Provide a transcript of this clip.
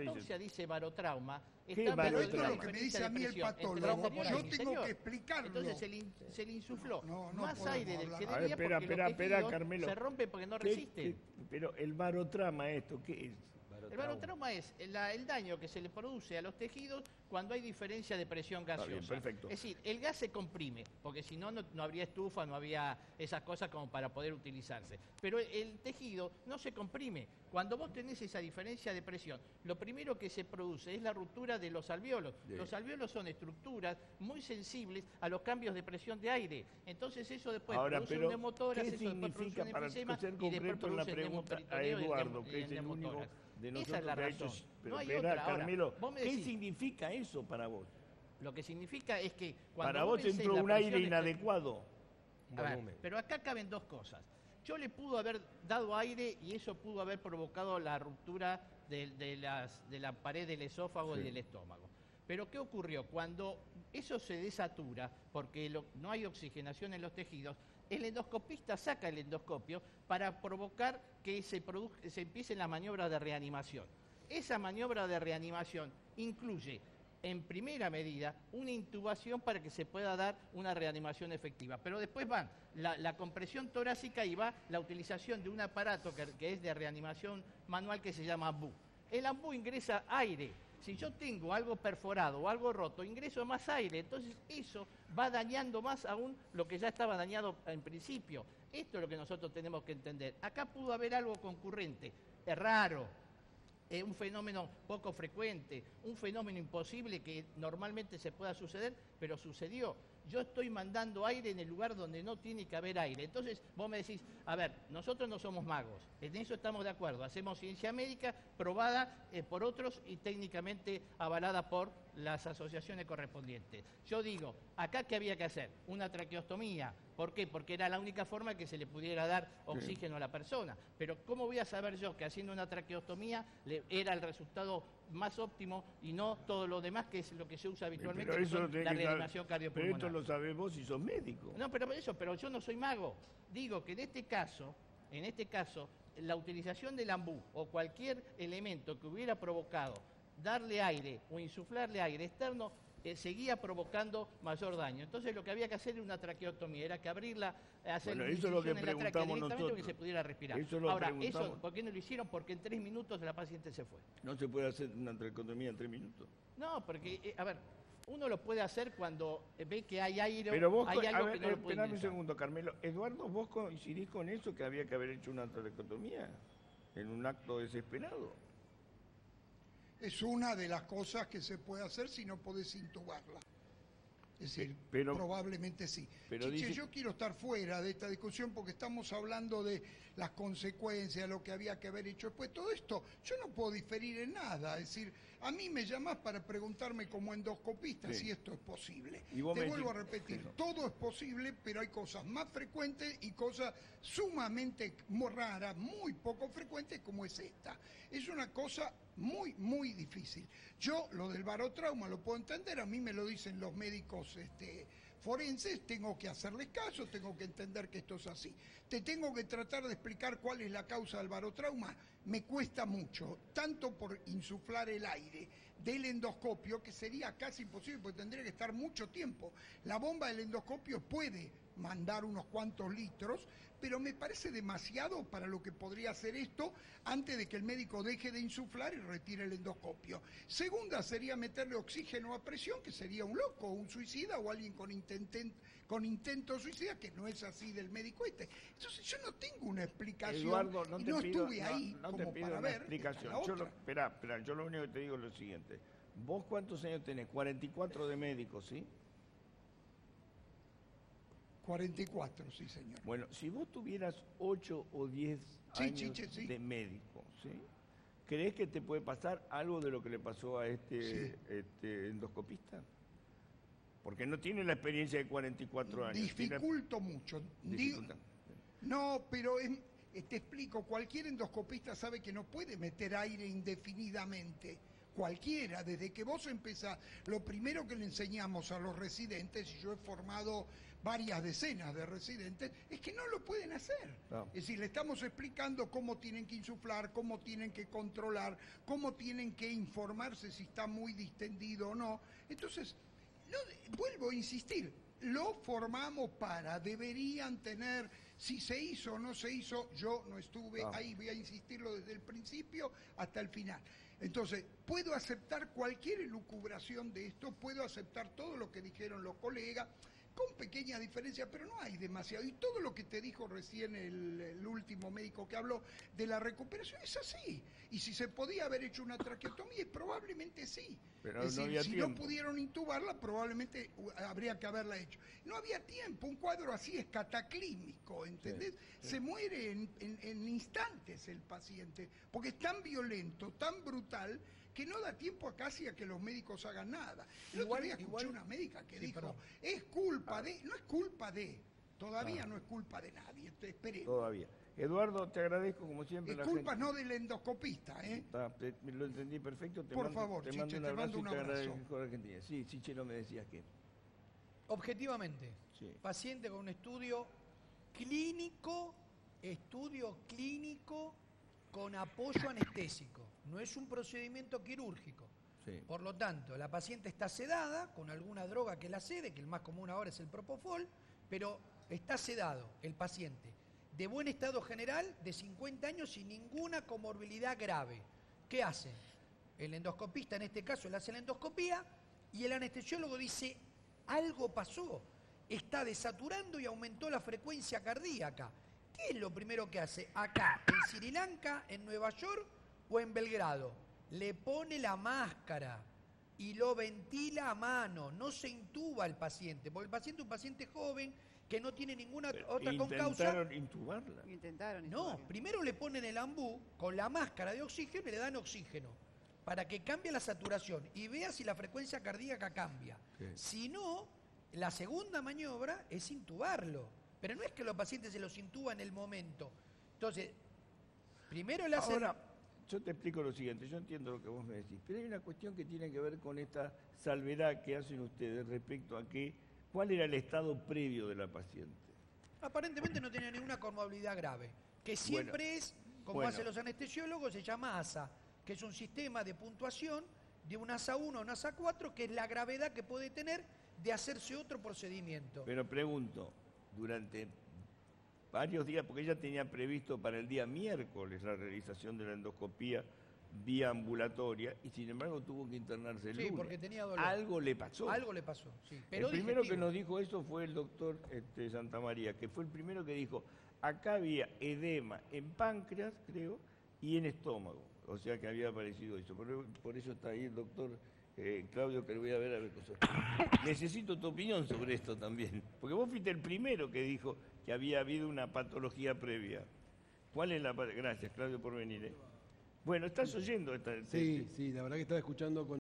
autopsia dice barotrauma, pero esto es lo que me dice a mí el patólogo, yo tengo que explicarlo. Entonces se le insufló más aire del que debía porque los tejidos Carmelo, se rompen porque no resisten. Pero el barotrauma, ¿qué es? El barotrauma es el daño que se le produce a los tejidos cuando hay diferencia de presión gaseosa. Bien, perfecto. Es decir, el gas se comprime, porque si no, no habría estufa, no había esas cosas como para poder utilizarse. Pero el tejido no se comprime. Cuando vos tenés esa diferencia de presión, lo primero que se produce es la ruptura de los alvéolos. Bien. Los alvéolos son estructuras muy sensibles a los cambios de presión de aire. Entonces eso después produce un neumotórax, eso después produce un enfisema y después produce el neumoperitoneum y el neumotórax. Esa es la razón. Pero no hay otra. Carmelo, ahora, ¿qué significa eso para vos? Lo que significa es que cuando para vos entró un aire inadecuado. Pero acá caben dos cosas. Yo le pudo haber dado aire y eso pudo haber provocado la ruptura de la pared del esófago y del estómago. Pero ¿qué ocurrió? Cuando eso se desatura, porque no hay oxigenación en los tejidos, el endoscopista saca el endoscopio para provocar que se empiecen las maniobras de reanimación. Esa maniobra de reanimación incluye, en primera medida, una intubación para que se pueda dar una reanimación efectiva. Pero después van la compresión torácica y va la utilización de un aparato que es de reanimación manual que se llama AMBU. El AMBU ingresa aire. Si yo tengo algo perforado o algo roto, ingreso más aire. Entonces eso va dañando más aún lo que ya estaba dañado en principio. Esto es lo que nosotros tenemos que entender. Acá pudo haber algo concurrente, es raro, un fenómeno poco frecuente, un fenómeno imposible que normalmente se pueda suceder, pero sucedió. Yo estoy mandando aire en el lugar donde no tiene que haber aire. Entonces vos me decís, a ver, nosotros no somos magos, en eso estamos de acuerdo, hacemos ciencia médica probada por otros y técnicamente avalada por las asociaciones correspondientes. Yo digo, acá ¿qué había que hacer? Una traqueostomía. ¿Por qué? Porque era la única forma que se le pudiera dar oxígeno a la persona. Pero ¿cómo voy a saber yo que haciendo una traqueostomía era el resultado más óptimo y no todo lo demás que es lo que se usa habitualmente, que son la reanimación cardiopulmonar? Pero esto lo sabés vos si sos médico. No, pero yo no soy mago. Digo que en este caso, la utilización del AMBU o cualquier elemento que hubiera provocado darle aire o insuflarle aire externo seguía provocando mayor daño. Entonces lo que había que hacer era una traqueotomía, era que abrirla, hacer una incisión en la tráquea directamente para que se pudiera respirar. Ahora, ¿por qué no lo hicieron? Porque en 3 minutos la paciente se fue. ¿No se puede hacer una traqueotomía en 3 minutos? No, porque, uno lo puede hacer cuando ve que hay aire, pero vos, hay algo que no lo puede esperame un segundo, Carmelo. Eduardo, ¿vos coincidís con eso que había que haber hecho una traqueotomía en un acto desesperado? Es una de las cosas que se puede hacer si no podés intubarla. Es decir, probablemente sí. Chiche, yo quiero estar fuera de esta discusión porque estamos hablando de las consecuencias, lo que había que haber hecho después. Todo esto, yo no puedo diferir en nada. Es decir, a mí me llamás para preguntarme como endoscopista si esto es posible. Te vuelvo a repetir, todo es posible, pero hay cosas más frecuentes y cosas sumamente raras, muy poco frecuentes como es esta. Es una cosa muy, muy difícil. Yo lo del barotrauma lo puedo entender, a mí me lo dicen los médicos forenses, tengo que hacerles caso, tengo que entender que esto es así. Te tengo que tratar de explicar cuál es la causa del barotrauma, me cuesta mucho, tanto por insuflar el aire del endoscopio, que sería casi imposible, porque tendría que estar mucho tiempo. La bomba del endoscopio puede mandar unos cuantos litros, pero me parece demasiado para lo que podría hacer esto antes de que el médico deje de insuflar y retire el endoscopio. Segunda sería meterle oxígeno a presión, que sería un loco, un suicida o alguien con intento suicida, que no es así del médico este. Entonces yo no tengo una explicación, Eduardo, no estuve ahí como para ver explicación. Espera, yo lo único que te digo es lo siguiente. ¿Vos cuántos años tenés? 44 de médico, ¿sí? 44, sí, señor. Bueno, si vos tuvieras 8 o 10 años de médico, ¿sí? ¿Crees que te puede pasar algo de lo que le pasó a este endoscopista? Porque no tiene la experiencia de 44 años. Dificulto mucho. No, pero te explico, cualquier endoscopista sabe que no puede meter aire indefinidamente. cualquiera, desde que vos empezás, lo primero que le enseñamos a los residentes, y yo he formado varias decenas de residentes, es que no lo pueden hacer. No. Es decir, le estamos explicando cómo tienen que insuflar, cómo tienen que controlar, cómo tienen que informarse si está muy distendido o no. Entonces, vuelvo a insistir, lo formamos deberían tener, si se hizo o no se hizo, yo no estuve ahí, voy a insistirlo desde el principio hasta el final. Entonces, puedo aceptar cualquier elucubración de esto, puedo aceptar todo lo que dijeron los colegas, con pequeñas diferencias, pero no hay demasiado. Y todo lo que te dijo recién el último médico que habló de la recuperación es así. Y si se podía haber hecho una traqueotomía, probablemente sí. Pero es decir, si tiempo. no pudieron intubarla, probablemente habría que haberla hecho. No había tiempo, un cuadro así es cataclísmico, ¿entendés? Sí. Se muere en instantes el paciente, porque es tan violento, tan brutal, que no da tiempo casi a que los médicos hagan nada. El otro día escuché una médica que dijo, es culpa de, no es culpa de, todavía no es culpa de nadie, esperemos. Todavía. Eduardo, te agradezco como siempre. Es culpa no del endoscopista, ¿eh? Lo entendí perfecto. Por favor, Chiche, te mando un abrazo. Sí, Chichero, me decías que... Objetivamente, paciente con un estudio clínico con apoyo anestésico. No es un procedimiento quirúrgico. Sí. Por lo tanto, la paciente está sedada con alguna droga que la sede, que el más común ahora es el propofol, pero está sedado el paciente. De buen estado general, de 50 años, sin ninguna comorbilidad grave. ¿Qué hace? El endoscopista, en este caso, le hace la endoscopía y el anestesiólogo dice, algo pasó, está desaturando y aumentó la frecuencia cardíaca. ¿Qué es lo primero que hace? Acá, en Sri Lanka, en Nueva York o en Belgrado. Le pone la máscara y lo ventila a mano, no se intuba al paciente, porque el paciente es un paciente joven que no tiene ninguna otra concausa. ¿Intentaron intubarla? No, primero le ponen el ambú con la máscara de oxígeno y le dan oxígeno para que cambie la saturación y vea si la frecuencia cardíaca cambia. Si no, la segunda maniobra es intubarlo. Pero no es que los pacientes se los intuban en el momento. Entonces, primero le hacen... Ahora, yo te explico lo siguiente, yo entiendo lo que vos me decís, pero hay una cuestión que tiene que ver con esta salvedad que hacen ustedes respecto a cuál era el estado previo de la paciente. Aparentemente no tenía ninguna comorbilidad grave, que siempre como hacen los anestesiólogos, se llama ASA, que es un sistema de puntuación de un ASA 1 a un ASA 4, que es la gravedad que puede tener de hacerse otro procedimiento. Pero pregunto, durante varios días, porque ella tenía previsto para el día miércoles la realización de la endoscopía vía ambulatoria y sin embargo tuvo que internarse el lunes. Sí, porque tenía dolor. Algo le pasó. Algo le pasó, sí. Pero el primero que nos dijo eso fue el doctor Santamaría, que fue el primero que dijo, acá había edema en páncreas, creo, y en estómago. O sea que había aparecido eso. Por eso está ahí el doctor Claudio, que lo voy a ver cosas. Necesito tu opinión sobre esto también, porque vos fuiste el primero que dijo que había habido una patología previa. ¿Cuál es la...? Gracias, Claudio, por venir. Bueno, ¿estás oyendo esta...? Sí, la verdad que estaba escuchando con...